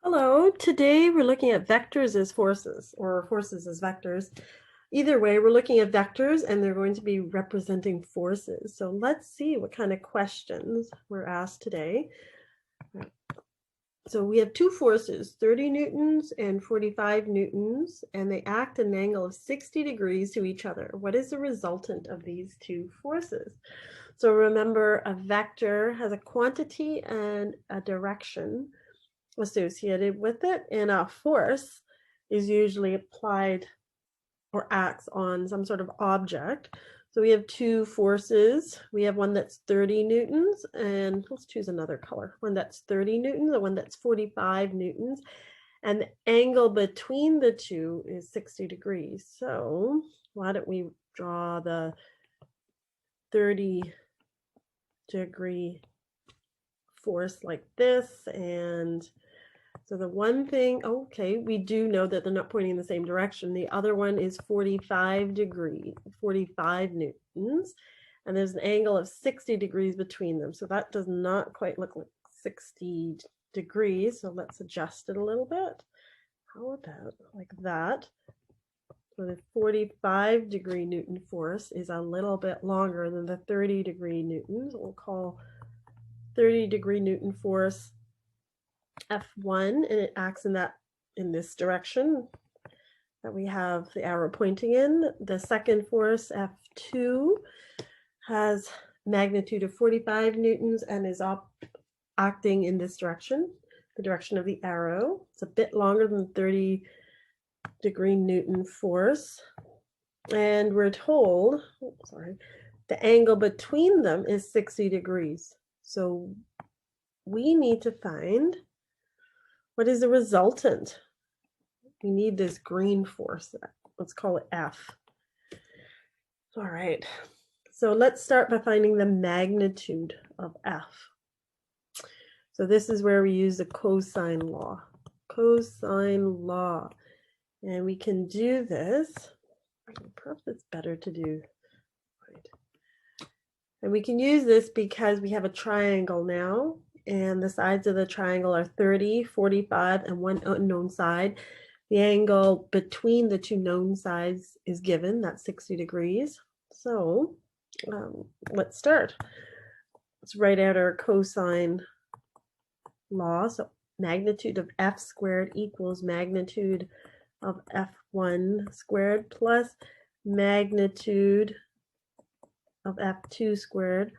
Hello, today we're looking at vectors as forces or forces as vectors. Either way, we're looking at vectors and they're going to be representing forces. So let's see what kind of questions we're asked today. So we have two forces, 30 newtons and 45 newtons, and they act at an angle of 60 degrees to each other. What is the resultant of these two forces? So remember, a vector has a quantity and a direction associated with it, and a force is usually applied or acts on some sort of object. So we have two forces. We have one that's 30 newtons, and let's choose another color. One that's 30 newtons and one that's 45 newtons. And the angle between the two is 60 degrees. So why don't we draw the 30-degree force like this, and so the one thing, okay, we do know that they're not pointing in the same direction. The other one is 45 newtons, and there's an angle of 60 degrees between them. So that does not quite look like 60 degrees. So let's adjust it a little bit. How about like that? So the 45-degree Newton force is a little bit longer than the 30-degree Newtons. We'll call 30-degree Newton force F1, and it acts in this direction that we have the arrow pointing in. The second force, F2, has magnitude of 45 newtons and is acting in this direction, the direction of the arrow. It's a bit longer than 30-degree Newton force. And we're told, the angle between them is 60 degrees. So we need to find what is the resultant. We need this green force. Let's call it F. All right. So let's start by finding the magnitude of F. So this is where we use the cosine law. Cosine law. And we can do this. Perhaps it's better to do. Right. And we can use this because we have a triangle now. And the sides of the triangle are 30, 45, and one unknown side. The angle between the two known sides is given, that's 60 degrees. So let's start. Let's write out our cosine law. So magnitude of F squared equals magnitude of F1 squared plus magnitude of F2 squared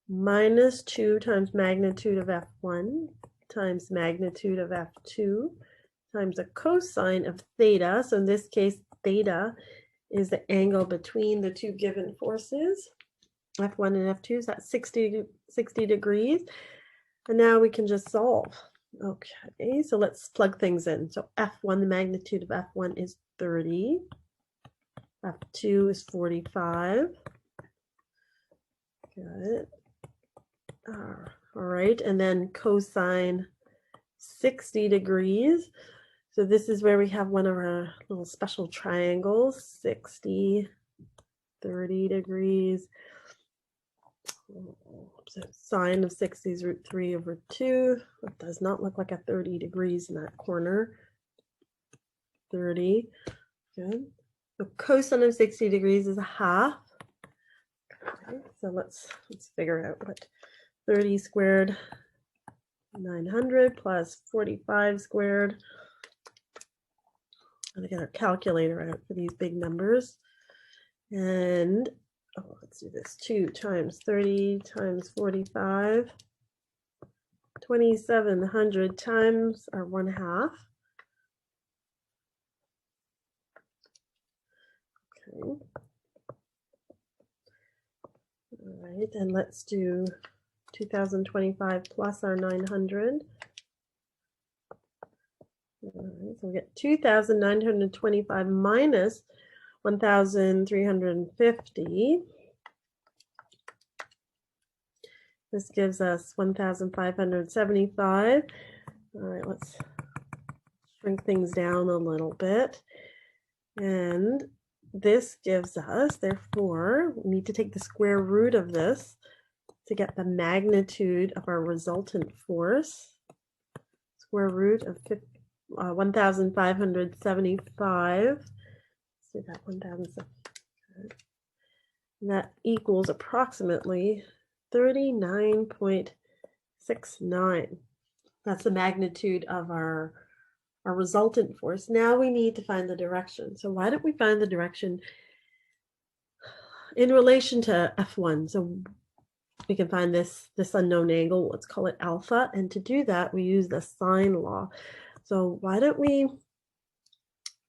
minus 2 times magnitude of F1 times magnitude of F2 times the cosine of theta. So in this case, theta is the angle between the two given forces, F1 and F2, so that's 60 degrees. And now we can just solve. Okay, so let's plug things in. So F1, the magnitude of F1 is 30. F2 is 45. Good. All right, and then cosine 60 degrees. So this is where we have one of our little special triangles, 60, 30 degrees. So sine of 60 is root 3 over 2. It does not look like a 30 degrees in that corner. 30. Good. So cosine of 60 degrees is a half. Okay, so let's figure out what 30 squared, 900 plus 45 squared. I'm going to get our calculator out for these big numbers. And let's do this. 2 times 30 times 45. 2,700 times our 1/2. Okay. All right, and let's do 2,025 plus our 900. All right, so we get 2,925 minus 1,350. This gives us 1,575. All right, let's shrink things down a little bit. And this gives us, therefore, we need to take the square root of this to get the magnitude of our resultant force. square root of 1,575. Let's do that 1,000. That equals approximately 39.69. That's the magnitude of our resultant force. Now we need to find the direction. So why don't we find the direction in relation to F1? So we can find this unknown angle, let's call it alpha, and to do that we use the sine law. So why don't we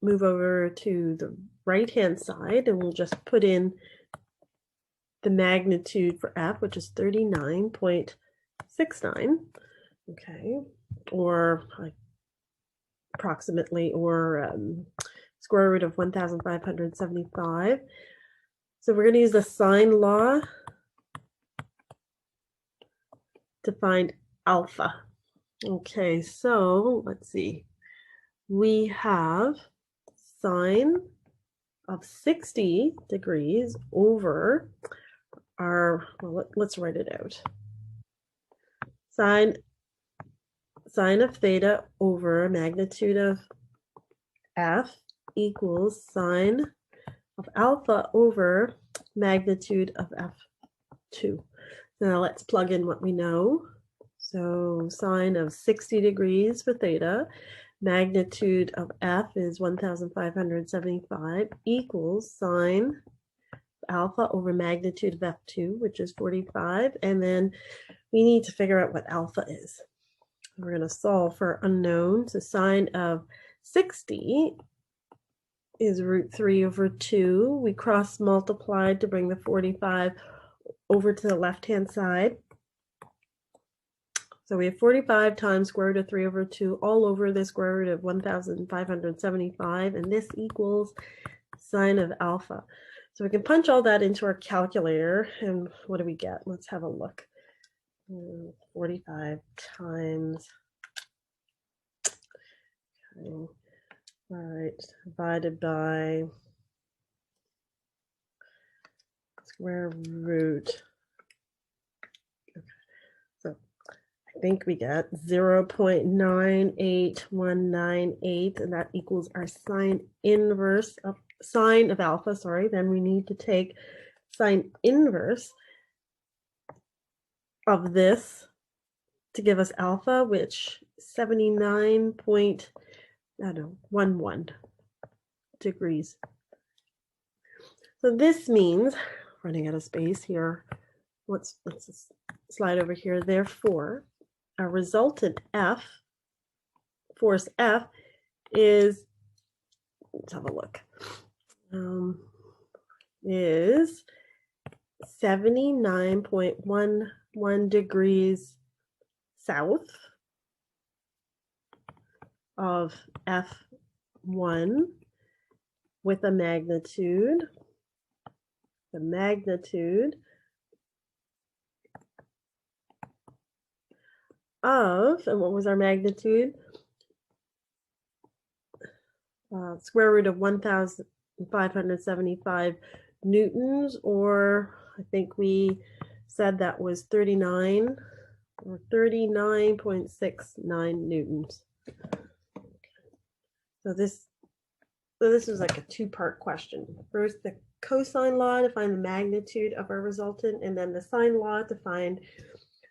move over to the right hand side and we'll just put in the magnitude for F, which is 39.69, okay, or like approximately, or square root of 1,575. So we're going to use the sine law to find alpha. Okay, so let's see. We have sine of 60 degrees over our, well, let's write it out. Sine of theta over magnitude of F equals sine of alpha over magnitude of F2. Now let's plug in what we know. So sine of 60 degrees for theta, magnitude of F is 1,575 equals sine alpha over magnitude of F2, which is 45. And then we need to figure out what alpha is. We're going to solve for unknown. So sine of 60 is root 3 over 2. We cross multiplied to bring the 45 over to the left-hand side. So we have 45 times square root of 3 over 2 all over the square root of 1,575, and this equals sine of alpha. So we can punch all that into our calculator, and what do we get? Let's have a look. 45 times, okay. All right, divided by square root. Okay. So I think we get 0.98198, and that equals our sine inverse of sine of alpha, sorry. Then we need to take sine inverse of this to give us alpha, which 79.11 degrees. So this means, running out of space here, let's slide over here. Therefore, our resultant F, force F, is, let's have a look, is 79.11 degrees south of F1 with a magnitude, the magnitude of, and what was our magnitude? Square root of 1,575 newtons, or I think we said that was 39 or 39.69 newtons. So this is like a two-part question. First, the cosine law to find the magnitude of our resultant, and then the sine law to find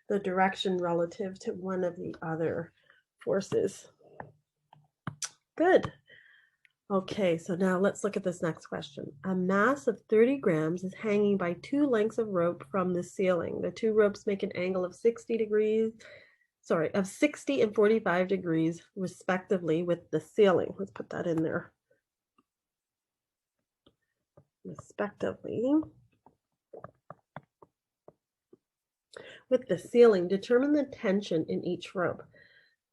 the direction relative to one of the other forces. Good. Okay, so now let's look at this next question. A mass of 30 grams is hanging by 2 lengths of rope from the ceiling. The 2 ropes make an angle of 60 degrees, of 60 and 45 degrees respectively with the ceiling. Let's put that in there. Respectively with the ceiling. Determine the tension in each rope.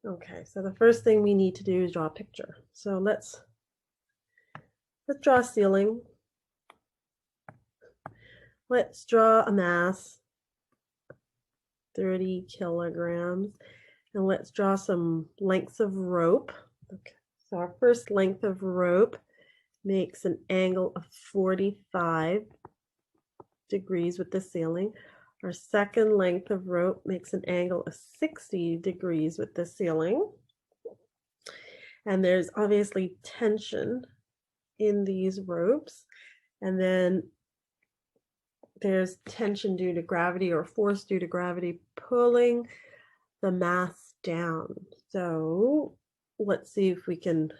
Okay, so the first thing we need to do is draw a picture. So let's draw a ceiling. Let's draw a mass, 30 kilograms, and let's draw some lengths of rope. Okay, so our first length of rope makes an angle of 45 degrees with the ceiling. Our second length of rope makes an angle of 60 degrees with the ceiling. And there's obviously tension in these ropes. And then there's tension due to gravity or force due to gravity pulling the mass down. So let's see if we can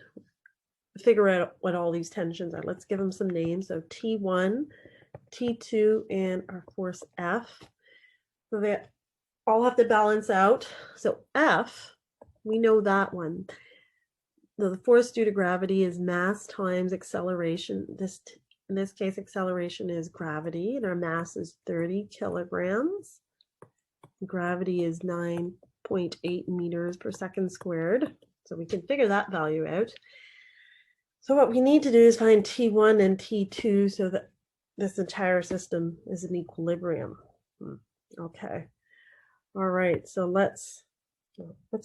figure out what all these tensions are. Let's give them some names. So T1, T2, and our force F. So they all have to balance out. So F, we know that one. The force due to gravity is mass times acceleration. In this case, acceleration is gravity, and our mass is 30 kilograms. Gravity is 9.8 meters per second squared. So we can figure that value out. So what we need to do is find T1 and T2 so that this entire system is in equilibrium. Okay. All right, so let's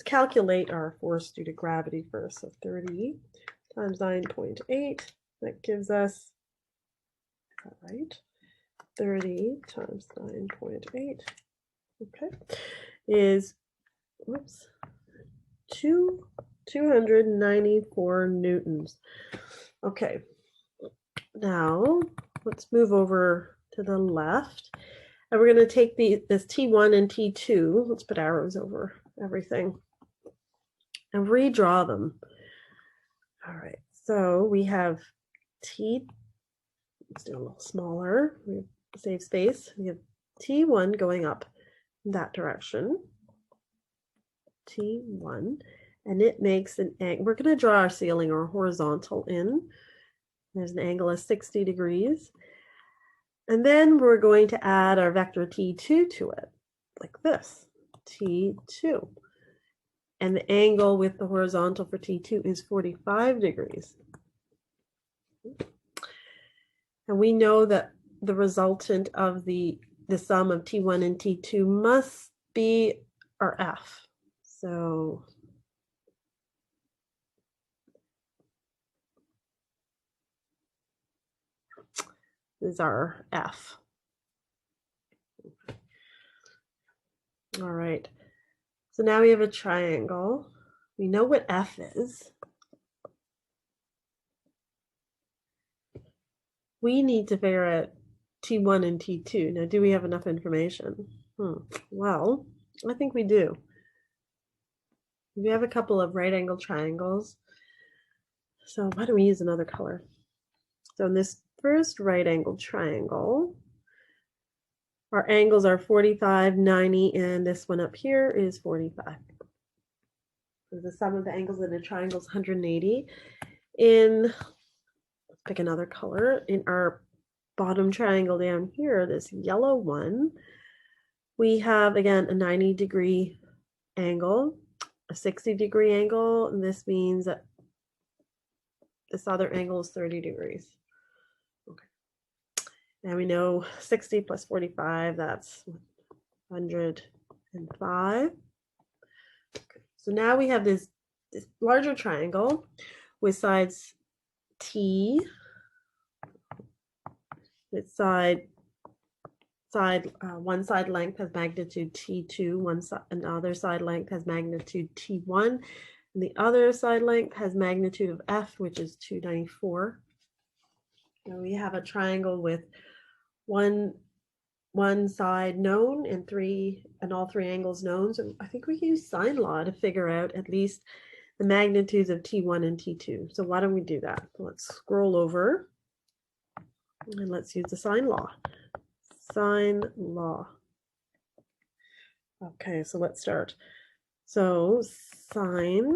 calculate our force due to gravity first. So 30 times 9.8, that gives us, all right, 30 times 9.8, okay, is, whoops, 294 newtons. Okay, now let's move over to the left. And we're going to take this T1 and T2, let's put arrows over everything, and redraw them. All right, so we have let's do a little smaller, we save space. We have T1 going up in that direction, T1, and it makes an angle. We're going to draw our ceiling or horizontal in. There's an angle of 60 degrees. And then we're going to add our vector T2 to it, like this, T2. And the angle with the horizontal for T2 is 45 degrees. And we know that the resultant of the sum of T1 and T2 must be our F. So this is our F. All right. So now we have a triangle. We know what F is. We need to figure out T1 and T2. Now, do we have enough information? Well, I think we do. We have a couple of right angle triangles. So why don't we use another color? So in this first right angle triangle, our angles are 45, 90, and this one up here is 45. So the sum of the angles in a triangle is 180. Let's pick another color. In our bottom triangle down here, this yellow one, we have, again, a 90-degree angle, a 60-degree angle, and this means that this other angle is 30 degrees. Okay. And we know 60 plus 45, that's 105. Okay. So now we have this larger triangle with sides T. Its one side length has magnitude T2, another side length has magnitude T1, and the other side length has magnitude of F, which is 294. Now we have a triangle with one side known and all three angles known. So I think we can use sine law to figure out at least the magnitudes of T1 and T2. So why don't we do that? Let's scroll over and let's use the sine law. Sine law. Okay, so let's start. So sine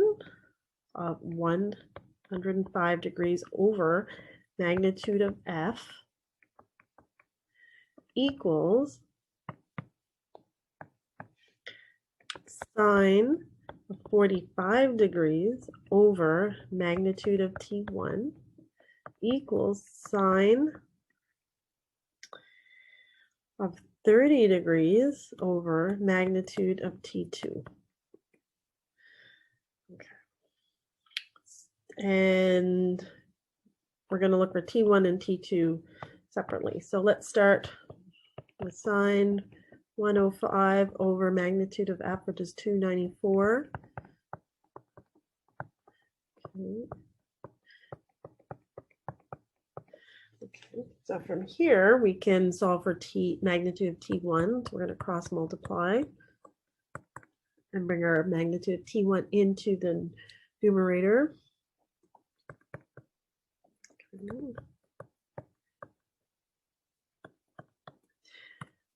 of 105 degrees over magnitude of F equals sine of 45 degrees over magnitude of T1 equals sine of 30 degrees over magnitude of T2. Okay. And we're going to look for T1 and T2 separately. So let's start with sine 105 over magnitude of F, which is 294. Okay, so from here we can solve for magnitude of T1. So we're going to cross multiply and bring our magnitude of T1 into the numerator.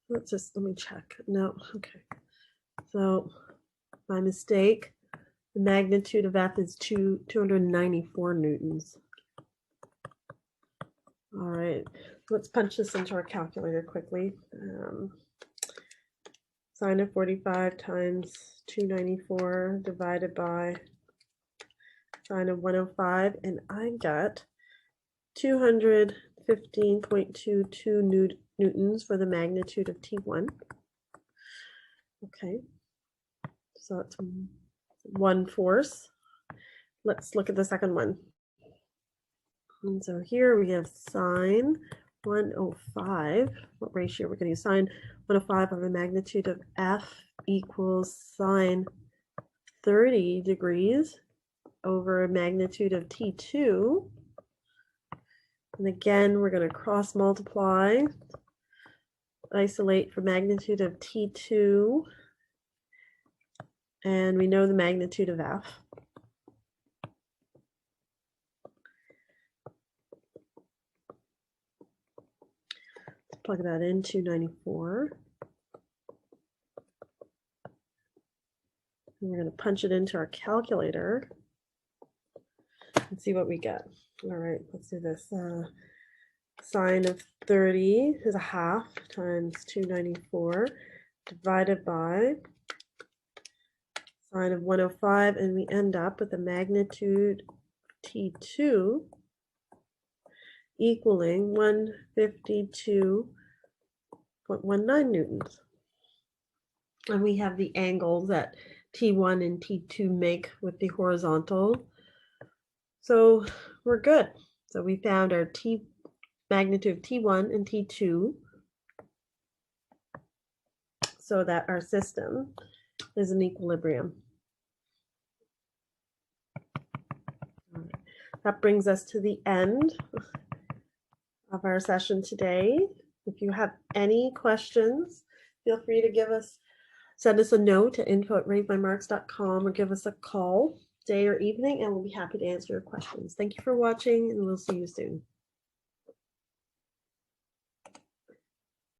Let me check. No, okay. So my mistake, the magnitude of F is 294 newtons. All right, let's punch this into our calculator quickly. Sine of 45 times 294 divided by sine of 105, and I got 215.22 newtons for the magnitude of T1. Okay, so it's 1 force. Let's look at the second one. And so here we have sine 105. What ratio we're going to use? Sine 105 of the magnitude of F equals sine 30 degrees over a magnitude of T2. And again, we're going to cross multiply, isolate for magnitude of T2, and we know the magnitude of F. Let's plug that in, 294. And we're going to punch it into our calculator and see what we get. All right, let's do this. Sine of 30 is a half times 294 divided by sine of 105, and we end up with the magnitude T2 equaling 152.19 newtons. And we have the angles that T1 and T2 make with the horizontal. So we're good. So we found our magnitude of T1 and T2 so that our system is in equilibrium. That brings us to the end of our session today. If you have any questions, feel free to send us a note at info@ratemymarks.com or give us a call day or evening, and we'll be happy to answer your questions. Thank you for watching, and we'll see you soon.